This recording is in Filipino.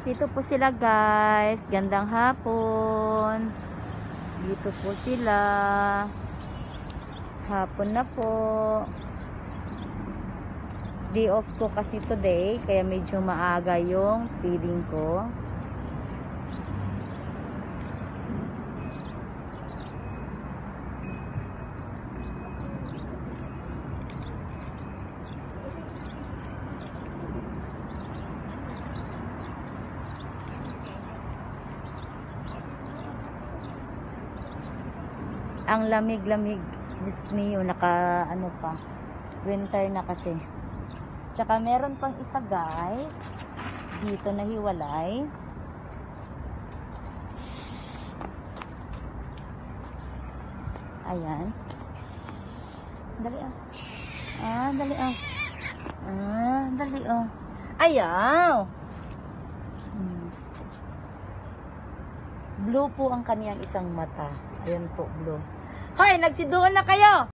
Dito po sila guys. Gandang hapon. Dito po sila. Hapon na po. Day off ko kasi today. Kaya medyo maaga yung feeding ko. Ang lamig-lamig. Diyos me, naka ano pa. Winter na kasi. Tsaka meron pang isa guys. Dito nahiwalay. Ayan. Dali ah. Dali ah. Dali ah. Ayaw. Blue po ang kaniyang isang mata. Ayan po, blue. Hoy, nagsidoon na kayo!